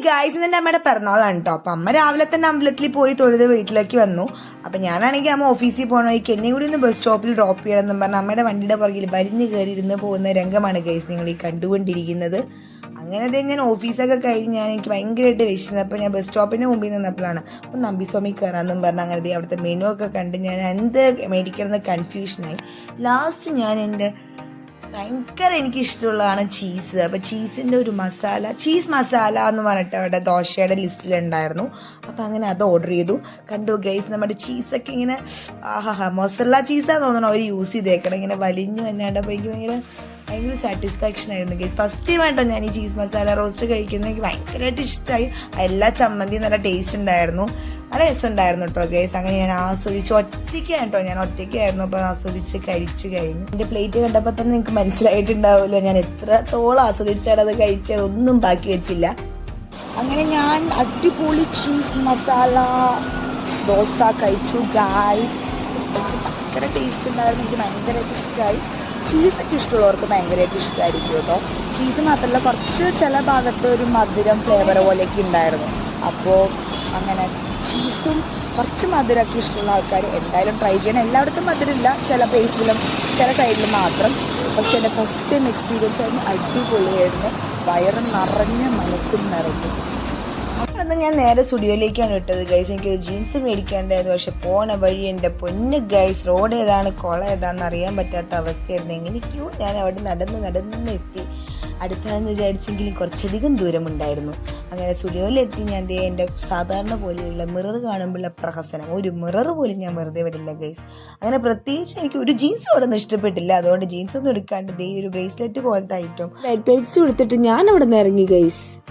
Guys എന്റെ അമ്മയുടെ പിറന്നാളാണ് കേട്ടോ. അപ്പൊ അമ്മ രാവിലെ തന്നെ അമ്പലത്തിൽ പോയി തൊഴുത് വീട്ടിലേക്ക് വന്നു. അപ്പൊ ഞാനാണെങ്കിൽ അമ്മ ഓഫീസിൽ പോകണ വഴിക്ക് എന്നെ കൂടി ഒന്ന് ബസ് സ്റ്റോപ്പിൽ ഡ്രോപ്പ് ചെയ്യണമെന്നും പറഞ്ഞ അമ്മയുടെ വണ്ടിയുടെ പുറകിൽ വലിഞ്ഞു കയറി ഇരുന്ന് പോകുന്ന രംഗമാണ് ഗൈസ് നിങ്ങൾ ഈ കണ്ടുകൊണ്ടിരിക്കുന്നത്. അങ്ങനെ ഞാൻ ഓഫീസൊക്കെ കഴിഞ്ഞ് എനിക്ക് ഭയങ്കരമായിട്ട് വിശന്നത്. അപ്പൊ ഞാൻ ബസ് സ്റ്റോപ്പിന്റെ മുമ്പിൽ നിന്നപ്പോഴാണ് ഒന്ന് നമ്പിസ്വാമി കയറാമെന്നും പറഞ്ഞ അങ്ങനെ അവിടുത്തെ മെനു ഒക്കെ കണ്ട് ഞാൻ എന്ത് മേടിക്കണമെന്ന് കൺഫ്യൂഷനായി. ലാസ്റ്റ് ഞാൻ എൻ്റെ ഭയങ്കര എനിക്ക് ഇഷ്ടമുള്ളതാണ് ചീസ്. അപ്പൊ ചീസിന്റെ ഒരു മസാല, ചീസ് മസാല എന്ന് പറഞ്ഞിട്ട് അവിടെ ദോശയുടെ ലിസ്റ്റിലുണ്ടായിരുന്നു. അപ്പൊ അങ്ങനെ അത് ഓർഡർ ചെയ്തു. കണ്ടു ഗൈസ് നമ്മുടെ ചീസൊക്കെ ഇങ്ങനെ മൊസറല്ല ചീസാന്ന് തോന്നണം അവർ യൂസ് ചെയ്തേക്കണം. ഇങ്ങനെ വലിഞ്ഞു വന്നാണ്ടപ്പോൾ എനിക്ക് ഭയങ്കര സാറ്റിസ്ഫാക്ഷൻ ആയിരുന്നു ഗൈസ്. ഫസ്റ്റ് ടൈം ആയിട്ടോ ഞാൻ ഈ ചീസ് മസാല റോസ്റ്റ് കഴിക്കുന്നത്. എനിക്ക് ഭയങ്കരമായിട്ട് ഇഷ്ടമായി. എല്ലാ ചമ്മന്തിയും നല്ല ടേസ്റ്റ് ഉണ്ടായിരുന്നു, നല്ല രസമുണ്ടായിരുന്നു കേട്ടോ ഗൈസ്. അങ്ങനെ ഞാൻ ആസ്വദിച്ച് ഞാൻ ഒറ്റയ്ക്കായിരുന്നു. അപ്പൊ ആസ്വദിച്ച് കഴിച്ചു കഴിഞ്ഞു. എന്റെ പ്ലേറ്റ് കണ്ടപ്പോൾ തന്നെ നിങ്ങൾക്ക് മനസ്സിലായിട്ടുണ്ടാവുമല്ലോ ഞാൻ എത്രത്തോളം ആസ്വദിച്ചാണ് അത് കഴിച്ചത്. ഒന്നും ബാക്കി വെച്ചില്ല. അങ്ങനെ ഞാൻ അടിപൊളി ചീസ് മസാല ദോശ കഴിച്ചു ഗൈസ്. ഭയങ്കര ടേസ്റ്റ് ഉണ്ടായിരുന്നു. എനിക്ക് ഭയങ്കരമായിട്ട് ഇഷ്ടമായി. ചീസൊക്കെ ഇഷ്ടമുള്ളവർക്ക് ഭയങ്കരമായിട്ട് ഇഷ്ടമായിരിക്കും കേട്ടോ. ചീസ് മാത്രമല്ല കുറച്ച് ചില ഭാഗത്ത് ഒരു മധുരം ഫ്ലേവർ പോലെയൊക്കെ ഉണ്ടായിരുന്നു. അപ്പോൾ അങ്ങനെ ചീസും കുറച്ച് മധുരമൊക്കെ ഇഷ്ടമുള്ള ആൾക്കാർ എന്തായാലും ട്രൈ ചെയ്യണം. എല്ലായിടത്തും മധുരമില്ല, ചില പ്ലേസിലും ചില സൈഡിലും മാത്രം. പക്ഷെ എൻ്റെ ഫസ്റ്റ് ടൈം എക്സ്പീരിയൻസ് ആയിരുന്നു. അടിപൊളിയായിരുന്നു. വയറ് നിറഞ്ഞ മനസ്സും നിറഞ്ഞു. അന്ന് ഞാൻ നേരെ സ്റ്റുഡിയോയിലേക്കാണ് വിട്ടത് ഗൈസ്. എനിക്ക് ജീൻസ് മേടിക്കാണ്ടായിരുന്നു. പക്ഷെ പോണ വഴി എൻ്റെ പൊന്ന് ഗൈസ് റോഡ് ഏതാണ് കുളം ഏതാണെന്ന് അറിയാൻ പറ്റാത്ത അവസ്ഥയായിരുന്നു. എങ്ങനെയൊക്കെയോ ഞാൻ അവിടെ നടന്ന് എത്തി. അടുത്താണെന്ന് വിചാരിച്ചെങ്കിലും കുറച്ചധികം ദൂരമുണ്ടായിരുന്നു. അങ്ങനെ സ്റ്റുഡിയോയിലെത്തി ഞാൻ എൻ്റെ സാധാരണ പോലെയുള്ള മിറർ കാണുമ്പോഴുള്ള പ്രഹസനം, ഒരു മിറർ പോലും ഞാൻ വെറുതെ വിടില്ല ഗൈസ്. അങ്ങനെ പ്രത്യേകിച്ച് എനിക്ക് ഒരു ജീൻസ് അവിടെ നിന്ന് ഇഷ്ടപ്പെട്ടില്ല. അതുകൊണ്ട് ജീൻസ് ഒന്നും എടുക്കാണ്ട് ഒരു ബ്രേസ്ലെറ്റ് പോലത്തെ ഐറ്റം റെഡ് പൈപ്സ് കൊടുത്തിട്ട് ഞാൻ അവിടെ നിന്ന് ഇറങ്ങി ഗൈസ്.